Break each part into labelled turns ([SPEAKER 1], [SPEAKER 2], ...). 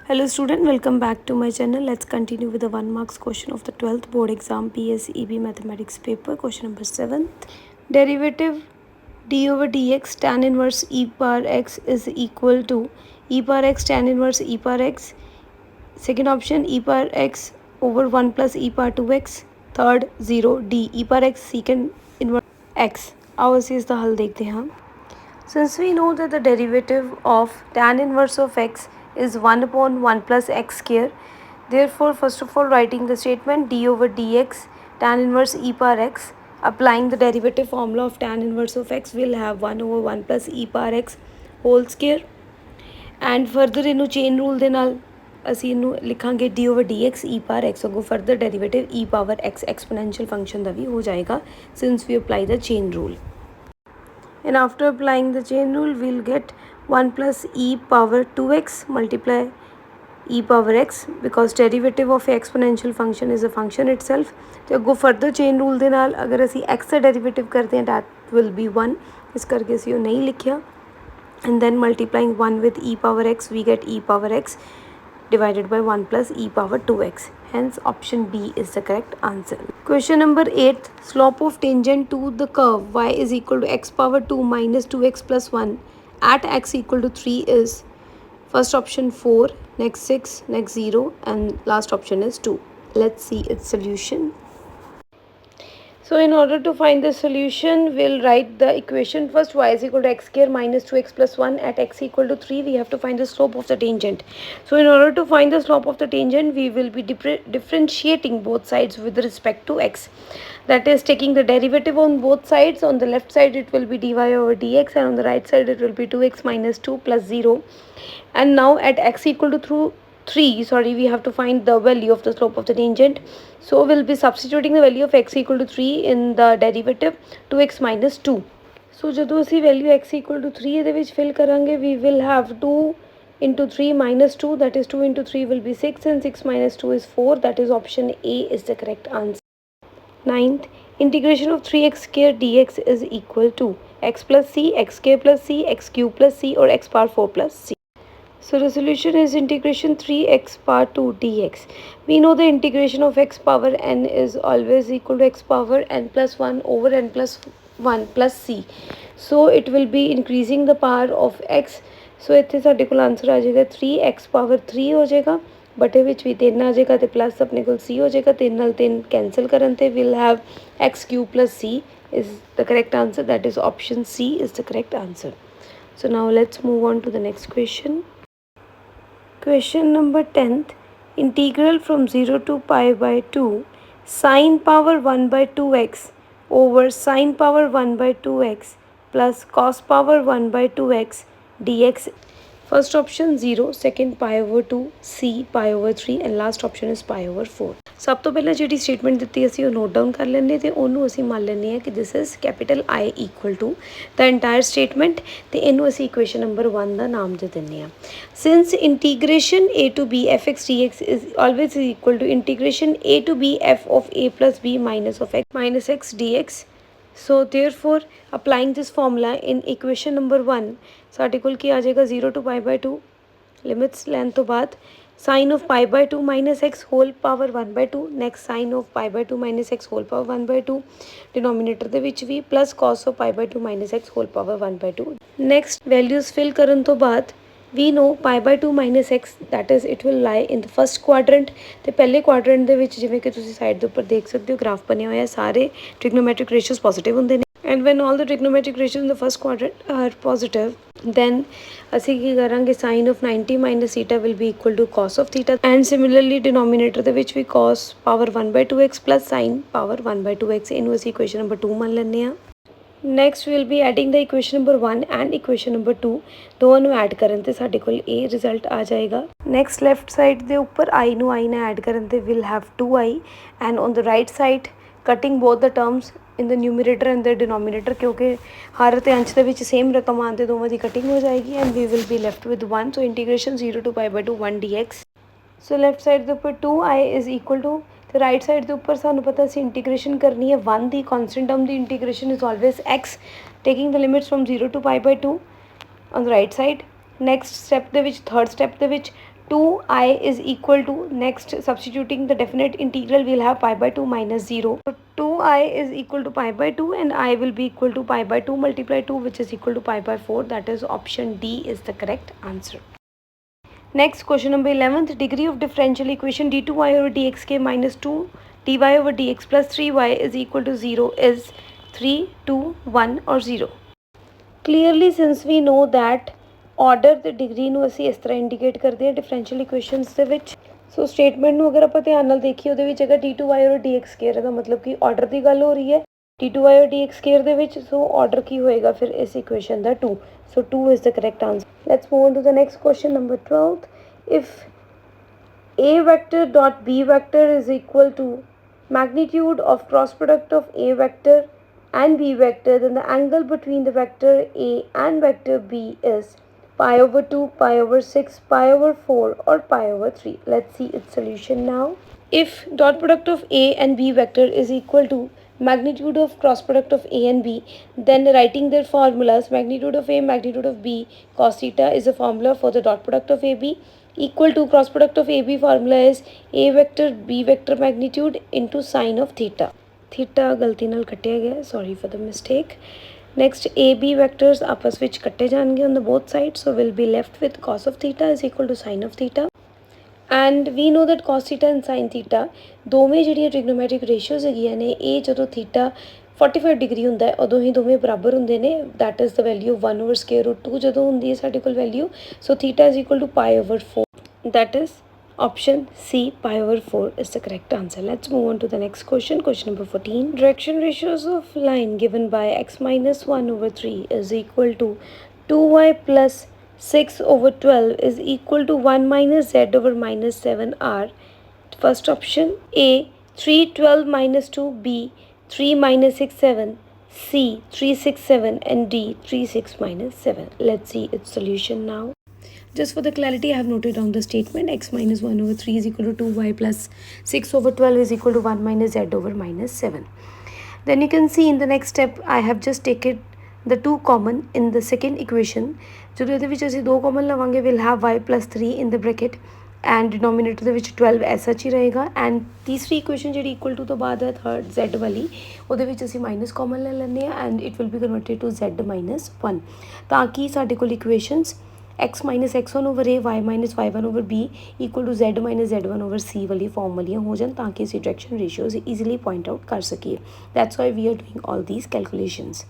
[SPEAKER 1] Hello student, welcome back to my channel. Let's continue with the 1 marks question of the 12th board exam PSEB mathematics paper. Question number 7. Derivative d over dx tan inverse e power x is equal to e power x tan inverse e power x. Second option e power x over 1 plus e power 2x. Third 0 d e power x secant inverse x. आओ ਅਸੀਂ ਇਸ ਦਾ ਹੱਲ ਦੇਖਦੇ ਹਾਂ. Since we know that the derivative of tan inverse of x is 1 upon 1 plus x square, therefore first of all writing the statement d over dx tan inverse e power x, applying the derivative formula of tan inverse of x will have 1 over 1 plus e power x whole square, and further ਇਹਨੂੰ chain rule ਦੇ ਨਾਲ ਅਸੀਂ ਇਹਨੂੰ ਲਿਖਾਂਗੇ d over dx e power x, ਅੱਗੋਂ further derivative e power x exponential function ਦਾ ਵੀ ਹੋ ਜਾਏਗਾ since we apply the chain rule. And after applying the chain rule, we'll get 1 plus e power 2x multiply e power x, because derivative of exponential function is a function itself. तो go further chain rule ਦੇ ਨਾਲ अगर ਅਸੀਂ x का derivative करते हैं that will be 1, इस करके ਅਸੀਂ ਉਹ नहीं लिखिया. And then multiplying 1 with e power x, we get e power x divided by 1 plus e power 2x. Hence option B is the correct answer. Question number 8. Slope of tangent to the curve y is equal to x power 2 minus 2x plus 1 at x equal to 3 is first option 4, next 6, next 0, and last option is 2. Let's see its solution. So in order to find the solution, we'll write the equation first. Y is equal to x square minus 2x plus 1 at x equal to 3. We have to find the slope of the tangent. So in order to find the slope of the tangent, we will be differentiating both sides with respect to x. That is, taking the derivative on both sides. On the left side it will be dy over dx, and on the right side it will be 2x minus 2 plus 0. And now at x equal to 3, we have to find the value of the slope of the tangent. So we'll be substituting the value of x equal to 3 in the derivative 2x minus 2. So ਜਦੋਂ ਅਸੀਂ value x equal to 3 ਇਹਦੇ ਵਿੱਚ fill ਕਰਾਂਗੇ, we will have 2 into 3 minus 2, that is 2 into 3 will be 6, and 6 minus 2 is 4, that is option A is the correct answer. 9th, integration of 3x square dx is equal to x plus c, x square plus c, x cube plus c, or x power 4 plus c. So the solution is integration 3x power 2 dx. We know the integration of x power n is always equal to x power n plus 1 over n plus 1 plus c. So it will be increasing the power of x. So ਇੱਥੇ ਸਾਡੇ ਕੋਲ answer ਆ ਜਾਏਗਾ 3x power 3 ਹੋ ਜਾਏਗਾ, ਬਟੇ ਵਿੱਚ ਵੀ 3 ਆ ਜਾਏਗਾ, ਤੇ ਪਲੱਸ ਆਪਣੇ ਕੋਲ c ਹੋ ਜਾਏਗਾ. 3 ਨਾਲ 3 ਕੈਂਸਲ ਕਰਨ ਤੇ we'll have x cube plus c is the correct answer. That is option C is the correct answer. So now let's move on to the next question. Question number 10th. Integral from 0 to pi by 2 sine power 1 by 2x over sine power 1 by 2x plus cos power 1 by 2x dx. First option 0, second pi over 2, C pi over 3, and last option is pi over 4. ਸਭ ਤੋਂ ਪਹਿਲਾਂ ਜਿਹੜੀ statement ਦਿੱਤੀ ਅਸੀਂ ਉਹ note down ਕਰ ਲੈਂਦੇ ਤੇ ਉਹਨੂੰ ਅਸੀਂ ਮੰਨ ਲੈਂਦੇ ਹਾਂ ਕਿ this is capital I equal to the entire statement, ਤੇ ਇਹਨੂੰ ਅਸੀਂ ਇਕੁਏਸ਼ਨ ਨੰਬਰ 1 ਦਾ ਨਾਮ ਦੇ ਦਿੰਦੇ ਹਾਂ. Since integration a to b fx dx is always equal to integration a to b f of a plus b minus of x minus x dx. So therefore applying this formula in equation number 1, ਸਾਡੇ ਕੋਲ ਕੀ ਆ ਜਾਏਗਾ 0 to pi by 2 limits ਲੈਣ ਤੋਂ ਬਾਅਦ sin of pi by 2 minus x whole power 1 by 2, next sin of pi by 2 minus x whole power 1 by 2, denominator ਦੇ ਵਿੱਚ ਵੀ plus cos of pi by 2 minus x whole power 1 by 2. next values fill ਕਰਨ ਤੋਂ ਬਾਅਦ we know pi by 2 minus x, that is it will lie in the first quadrant. ਤੇ ਪਹਿਲੇ quadrant ਦੇ ਵਿੱਚ ਜਿਵੇਂ ਕਿ ਤੁਸੀਂ ਸਾਈਡ ਦੇ ਉੱਪਰ ਦੇਖ ਸਕਦੇ ਹੋ ਗ੍ਰਾਫ ਬਣਿਆ ਹੋਇਆ, ਸਾਰੇ trigonometric ratios positive ਹੁੰਦੇ ਨੇ. And when all the trigonometric ratios in the first quadrant are positive, then ਅਸੀਂ ਕੀ ਕਰਾਂਗੇ sin of 90 minus theta will be equal to cos of theta, and similarly denominator ਦੇ ਵਿੱਚ ਵੀ cos power 1 by 2x plus sin power 1 by 2x. ਇਹਨੂੰ ਅਸੀਂ equation number 2 ਮੰਨ ਲੈਂਦੇ ਹਾਂ. Next we will be adding the equation number 1 and equation number 2. ਦੋਵਾਂ ਨੂੰ add ਕਰਨ ਤੇ ਸਾਡੇ ਕੋਲ ਇਹ ਰਿਜ਼ਲਟ ਆ ਜਾਏਗਾ. Next left side ਦੇ ਉੱਪਰ I ਨੂੰ I ਨਾਲ ਐਡ ਕਰਨ ਤੇ we'll have 2i, and on the right side cutting both the terms in the numerator and the denominator, ਕਿਉਂਕਿ ਹਰ ਤੇ ਅੰਸ਼ ਦੇ ਵਿੱਚ ਸੇਮ ਰਕਮ ਆਉਣ ਤੇ ਦੋਵਾਂ ਦੀ ਕਟਿੰਗ ਹੋ ਜਾਏਗੀ, and we will be left with 1. So integration 0 to pi by 2 1 dx. So left side ਦੇ ਉੱਪਰ 2i is equal to, ਤੇ ਰਾਈਟ ਸਾਈਡ ਦੇ ਉੱਪਰ ਸਾਨੂੰ ਪਤਾ ਅਸੀਂ ਇੰਟੀਗ੍ਰੇਸ਼ਨ ਕਰਨੀ ਹੈ 1 ਦੀ ਕੌਨਸਟੈਂਟ term the integration is always x, taking the limits from 0 to pi by 2 on the right side. Next step ਦੇ ਵਿੱਚ ਥਰਡ ਸਟੈਪ ਦੇ ਵਿੱਚ 2I is equal to, next substituting the definite integral, we'll have pi by 2 minus 0. So 2I is equal to pi by 2 and I will be equal to pi by 2 multiply 2, which is equal to pi by 4. That is option D is the correct answer. Next, question number 11th, degree of differential equation d2y over dxk minus 2 dy over dx plus 3y is equal to 0 is 3, 2, 1 or 0. Clearly, since we know that order the degree ਨੂੰ ਅਸੀਂ ਇਸ ਤਰ੍ਹਾਂ indicate ਕਰਦੇ ਹਾਂ differential equations ਦੇ ਵਿੱਚ। ਸੋ statement ਨੂੰ ਅਗਰ ਆਪਾਂ ਧਿਆਨ ਨਾਲ ਦੇਖੀਏ ਉਹਦੇ ਵਿੱਚ ਅਗਰ d2y ਔਰ dx ਸਕੇਅਰ ਦਾ ਮਤਲਬ ਕਿ ਆਰਡਰ ਦੀ ਗੱਲ ਹੋ ਰਹੀ ਹੈ d2y ਔਰ dx ਸਕੇਅਰ ਦੇ ਵਿੱਚ। ਸੋ ਆਰਡਰ ਕੀ ਹੋਏਗਾ ਫਿਰ ਇਸ ਇਕੁਏਸ਼ਨ ਦਾ 2। So 2 is the correct answer. Let's move on to the next question number 12th। ਇਫ a vector dot b vector is equal to magnitude of cross product of a vector and b vector, then the angle between the vector a and vector b is pi over 2, pi over 6, pi over 4 or pi over 3. Let's see its solution now. If dot product of a and b vector is equal to magnitude of cross product of a and b, then writing their formulas, magnitude of a, magnitude of b, cos theta is a formula for the dot product of ab, equal to cross product of ab formula is a vector b vector magnitude into sine of theta. Theta गलती नाल कटिया गया, sorry for the mistake. Next, AB vectors आपस विच कट्टे जाएंगे on the both sides, so we'll be left with cos of theta is equal to sine of theta. And we know that cos theta and sin theta दोवें ਜਿਹੜੀਆਂ trigonometric ratios ਹੈਗੀਆਂ ਨੇ ਇਹ ਜਦੋਂ theta 45 degree ਹੁੰਦਾ ਹੈ ਉਦੋਂ ਹੀ ਦੋਵੇਂ ਬਰਾਬਰ ਹੁੰਦੇ ਨੇ। that is the value of 1 over square root 2 ਜਦੋਂ ਹੁੰਦੀ ਹੈ ਸਾਡੇ ਕੋਲ value, so theta is equal to pi over 4. that is option C, pi over 4 is the correct answer. Let's move on to the next question. Question number 14. Direction ratios of line given by x minus 1 over 3 is equal to 2y plus 6 over 12 is equal to 1 minus z over minus 7 are. First option A, 3, 12 minus 2, B, 3 minus 6, 7, C, 3, 6, 7 and D, 3, 6 minus 7. Let's see its solution now. Just for the clarity, I have noted down the statement x minus 1 over 3 is equal to 2y plus 6 over 12 is equal to 1 minus z over minus 7. Then you can see in the next step, I have just taken the 2 common in the second equation. ਜਦੋਂ ਇਹਦੇ ਵਿੱਚ ਅਸੀਂ 2 common ਲਵਾਂਗੇ, we'll have y plus 3 in the bracket and denominator ਦੇ ਵਿੱਚ 12 ਐਸਾ ਹੀ ਰਹੇਗਾ। and ਤੀਸਰੀ ਇਕੁਏਸ਼ਨ ਜਿਹੜੀ equal to ਤੋਂ ਬਾਅਦ ਹੈ third z ਵਾਲੀ, ਉਹਦੇ ਵਿੱਚ ਅਸੀਂ ਮਾਈਨਸ common ਲੈ ਲੈਂਦੇ ਹਾਂ and it will be converted to z minus 1 ਤਾਂ ਕਿ ਸਾਡੇ ਕੋਲ equations x minus x1 over a, y minus y1 over b equal to z minus z1 over c वाली फॉर्म वालियाँ हो जान ताकि इसी direction ratios easily point out कर सकिए। That's why we are doing all these calculations.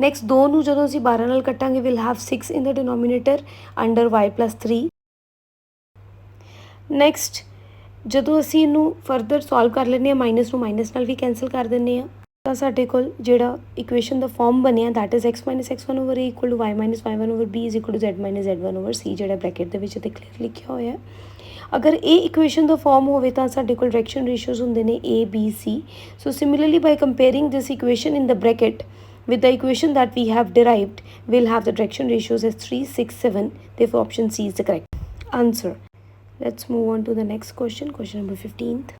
[SPEAKER 1] Next 2 ਨੂੰ ਜਦੋਂ ਅਸੀਂ 12 ਨਾਲ ਕੱਟਾਂਗੇ will have 6 in the denominator under y plus 3। Next ਜਦੋਂ ਅਸੀਂ ਇਹਨੂੰ ਫਰਦਰ ਸੋਲਵ ਕਰ ਲੈਂਦੇ ਹਾਂ ਮਾਈਨਸ ਨੂੰ ਮਾਈਨਸ ਨਾਲ ਵੀ ਕੈਂਸਲ ਕਰ ਦਿੰਦੇ ਹਾਂ ਤਾਂ ਸਾਡੇ ਕੋਲ ਜਿਹੜਾ ਇਕੁਏਸ਼ਨ ਦਾ ਫਾਰਮ ਬਣਿਆ that is x minus x1 over a equal to y minus y1 over b is equal to z minus z1 over c ਜਿਹੜਾ ਬ੍ਰੈਕਟ ਦੇ ਵਿੱਚ ਤੇ ਕਲੀਅਰ ਲਿਖਿਆ ਹੋਇਆ ਹੈ। ਅਗਰ ਇਹ ਇਕੁਏਸ਼ਨ ਦਾ ਫਾਰਮ ਹੋਵੇ ਤਾਂ ਸਾਡੇ ਕੋਲ ਡਾਇਰੈਕਸ਼ਨ ਰੇਸ਼ੀਓਜ਼ ਹੁੰਦੇ ਨੇ a b c। So similarly by comparing this equation in the bracket with the equation that we have derived, we'll have the direction ratios as 3, 6, 7. Therefore option C is the correct answer. Let's move on to the next question. Question number 15th.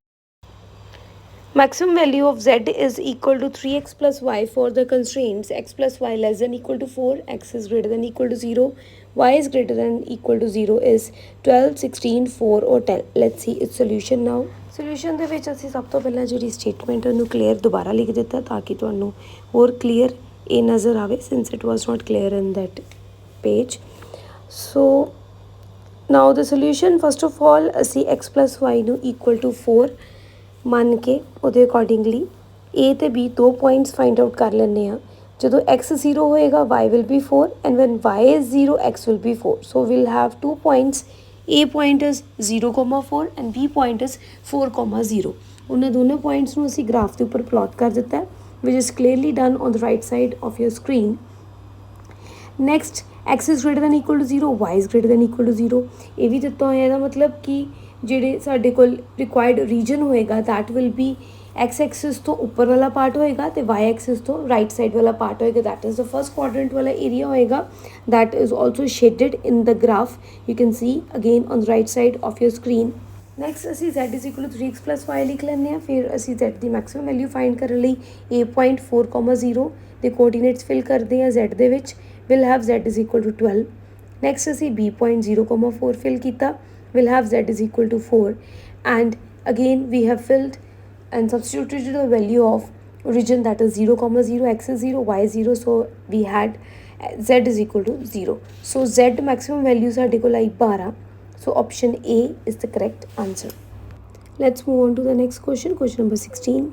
[SPEAKER 1] Maximum value of z is equal to 3x plus y for the constraints x plus y less than equal to 4, x is greater than equal to 0, y is greater than equal to 0 is 12, 16, 4 or 10. Let's see its solution now. Solution ਦੇ ਵਿੱਚ ਅਸੀਂ ਸਭ ਤੋਂ ਪਹਿਲਾਂ ਜਿਹੜੀ statement ਉਹਨੂੰ clear ਦੁਬਾਰਾ ਲਿਖ ਦਿੱਤਾ ਤਾਂ ਕਿ ਤੁਹਾਨੂੰ ਹੋਰ ਕਲੀਅਰ ਇਹ ਨਜ਼ਰ ਆਵੇ since it was not clear in that page. So now the solution first of all ਅਸੀਂ x plus y ਨੂੰ ਇਕੁਅਲ ਟੂ 4 ਮੰਨ ਕੇ ਉਹਦੇ ਅਕੋਰਡਿੰਗਲੀ a ਅਤੇ b 2 ਪੁਆਇੰਟਸ ਫਾਈਂਡ ਆਊਟ ਕਰ ਲੈਂਦੇ ਹਾਂ। ਜਦੋਂ x 0 ਹੋਏਗਾ y will be 4 and when y is 0 x will be 4. So we'll have 2 points. A point is 0, 4 and B point is 4, 0. ਉਹਨਾਂ ਦੋਨੋਂ ਪੁਆਇੰਟਸ ਨੂੰ ਅਸੀਂ ਗ੍ਰਾਫ ਦੇ ਉੱਪਰ ਪਲਾਟ ਕਰ ਦਿੱਤਾ which is clearly done on the right side of your screen. Next, x is greater than equal to 0, y is greater than equal to 0. ਇਹ ਵੀ ਦਿੱਤਾ ਹੋਇਆ ਇਹਦਾ ਮਤਲਬ ਕਿ ਜਿਹੜੇ ਸਾਡੇ ਕੋਲ ਰਿਕੁਆਇਰਡ ਰੀਜਨ ਹੋਏਗਾ that will be x axis तो ऊपर वाला पार्ट होएगा तो y एक्सिस तो राइट साइड वाला पार्ट होएगा that is the first quadrant वाला एरिया होएगा that is also shaded in the graph you can see again on the right side of your screen. Next असी z is equal to 3x plus y लिख लें फिर असी z की maximum value find करने ਲਈ a point 4, 0 ਦੇ coordinates fill ਕਰਦੇ हैं z ਦੇ ਵਿੱਚ will have z is equal to 12 Next ਅਸੀਂ b.0,4 fill ਕੀਤਾ. We'll have z is equal to 4, and again we have filled and substituted the value of origin, that is 0,0, x is 0, y is 0, so we had z is equal to 0. So z maximum value ਸਾਡੇ ਕੋਲ ਆਈ 12. So option A is the correct answer. Let's move on to the next question, question number 16.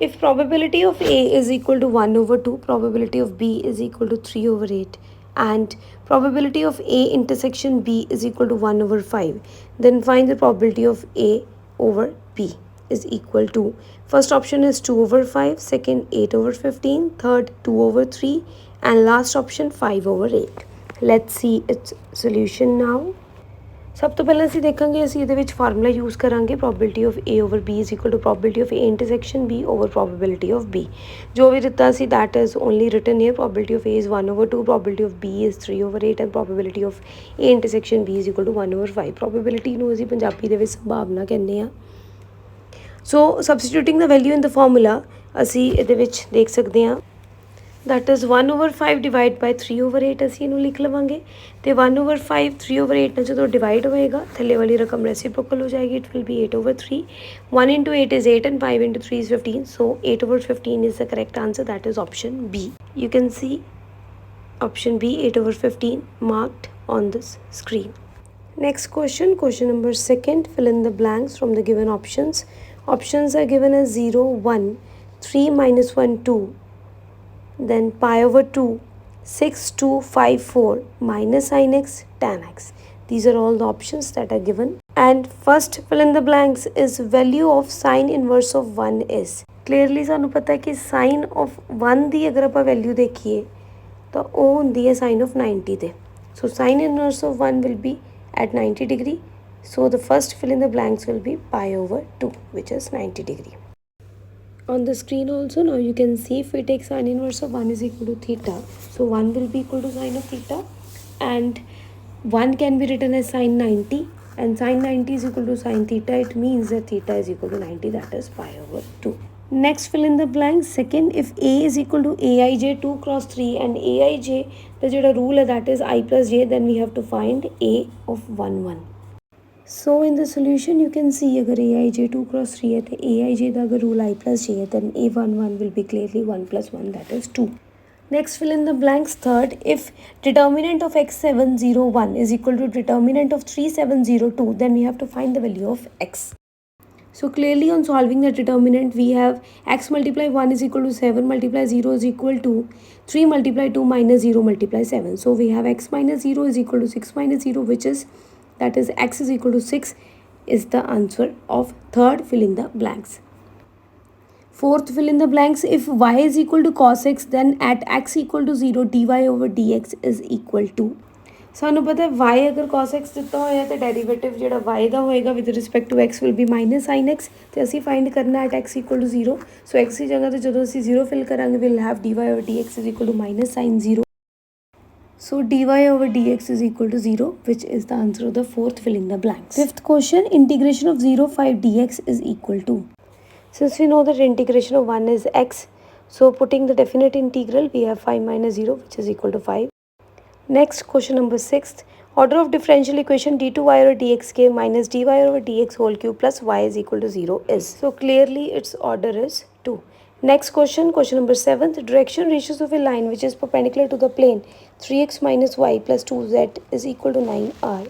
[SPEAKER 1] If probability of A is equal to 1 over 2, probability of B is equal to 3 over 8, and probability of A intersection B is equal to 1 over 5, then find the probability of A over B is equal to, first option is 2 over 5, second 8 over 15, third 2 over 3, and last option 5 over 8. Let's see its solution now. ਸਭ ਤੋਂ ਪਹਿਲਾਂ ਅਸੀਂ ਦੇਖਾਂਗੇ ਅਸੀਂ ਇਹਦੇ ਵਿੱਚ formula use ਕਰਾਂਗੇ probability of A over B is equal to probability of A intersection B over probability of B. ਜੋ ਵੀ ਦਿੱਤਾ ਸੀ that is only written here. Probability of A is 1 over 2, probability of B is 3 over 8, and probability of A intersection B is equal to 1 over 5. Probability ਨੂੰ ਅਸੀਂ ਪੰਜਾਬੀ ਦੇ ਵਿੱਚ ਸੰਭਾਵਨਾ ਕਹਿੰਦੇ ਹਾਂ. ਸੋ ਸਬਸਟੀਟਿਊਟਿੰਗ ਦਾ ਵੈਲਿਊ ਇਨ ਦ ਫਾਰਮੂਲਾ ਅਸੀਂ ਇਹਦੇ ਵਿੱਚ ਦੇਖ ਸਕਦੇ ਹਾਂ, that is 1 over 5 divided by 3 over 8 ਅਸੀਂ ਇਹਨੂੰ ਲਿਖ ਲਵਾਂਗੇ. ਅਤੇ 1 over 5 3 over 8 ਨਾਲ ਜਦੋਂ ਡਿਵਾਈਡ ਹੋਏਗਾ ਥੱਲੇ ਵਾਲੀ ਰਕਮ ਰੈਸੀਪ੍ਰੋਕਲ ਹੋ ਜਾਏਗੀ. It will be 8 over 3. 1 into 8 is 8 and 5 into 3 is 15. So 8 over 15 is the correct answer. That is option B. You can see option B, 8 over 15, marked on this screen. Next question, question number 2. Fill in the blanks from the given options. Options are given as 0, 1, 3, minus 1, 2. Then pi over 2, 6, 2, 5, 4, minus sin x, tan x. These are all the options that are given. And first fill in the blanks is value of sine inverse of 1 is. Clearly ਸਾਨੂੰ ਪਤਾ ਹੈ ਕਿ sin of 1 ਦੀ ਅਗਰ ਆਪਾਂ value ਦੇਖੀਏ ਤਾਂ ਉਹ ਹੁੰਦੀ ਹੈ sin of 90 ਦੇ. So sin inverse of 1 will be at 90 degree. So the first fill in the blanks will be pi over 2, which is 90 degree. On the screen also now you can see if we take sin inverse of 1 is equal to theta, so 1 will be equal to sine of theta, and 1 can be written as sin 90, and sin 90 is equal to sin theta. It means that theta is equal to 90, that is pi over 2. Next fill in the blanks. Second, if A is equal to aij 2 cross 3 and aij the ਜਿਹੜਾ rule ਹੈ that is I plus j, then we have to find A of 1 1. So in the solution you can see अगर aij 2 cross 3 है तो aij का अगर rule I plus j है then a11 will be clearly 1 plus 1, that is 2. Next fill in the blanks. Third, if determinant of x701 is equal to determinant of 3702, then we have to find the value of x. So clearly on solving the determinant we have x multiply 1 is equal to 7 multiply 0 is equal to 3 multiply 2 minus 0 multiply 7. So we have x minus 0 is equal to 6 minus 0, which is, that is x is equal to 6 is the answer of third fill in the blanks. Fourth fill in the blanks. If y is equal to cos x, then at x equal to 0 dy over dx is equal to, ਸਾਨੂੰ ਪਤਾ ਹੈ y ਅਗਰ cos x ਦਿੱਤਾ ਹੋਇਆ ਤਾਂ derivative ਜਿਹੜਾ y ਦਾ ਹੋਏਗਾ with respect to x will be minus sin x, ਤੇ ਅਸੀਂ ਫਾਈਂਡ ਕਰਨਾ at x equal to 0. So x ਦੀ ਜਗ੍ਹਾ ਤੇ ਜਦੋਂ ਅਸੀਂ 0 ਫਿਲ ਕਰਾਂਗੇ will have dy over dx is equal to minus sin 0. So dy over dx is equal to 0, which is the answer of the fourth fill in the blanks. Fifth question, integration of 0 5 dx is equal to. Since we know that integration of 1 is x, so putting the definite integral we have 5 minus 0, which is equal to 5. Next question number 6th, order of differential equation d2y over dxk minus dy over dx whole cube plus y is equal to 0 is. So clearly its order is 2. Next question, question number 7th, direction ratios of a line which is perpendicular to the plane 3x minus y plus 2z is equal to 9 are.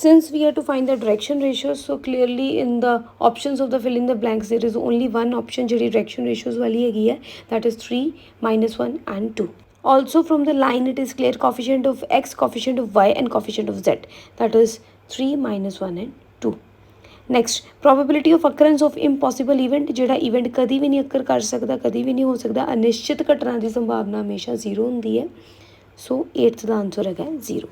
[SPEAKER 1] Since we have to find the direction ratios, so clearly in the options of the fill in the blanks there is only one option ਜਿਹੜੀ direction ratios ਵਾਲੀ ਹੈਗੀ ਹੈ, that is 3 minus 1 and 2. Also from the line it is clear coefficient of x, coefficient of y and coefficient of z, that is 3 minus 1 and 2. Next, probability of occurrence of impossible event, ਜਿਹੜਾ event ਕਦੀ ਵੀ ਨਹੀਂ occur ਕਰ ਸਕਦਾ, ਕਦੀ ਵੀ ਨਹੀਂ ਹੋ ਸਕਦਾ, ਅਨਿਸ਼ਚਿਤ ਘਟਨਾ ਦੀ ਸੰਭਾਵਨਾ ਹਮੇਸ਼ਾ 0 ਹੁੰਦੀ ਹੈ. ਸੋ 8th ਦਾ ਆਨਸਰ ਹੈਗਾ 0.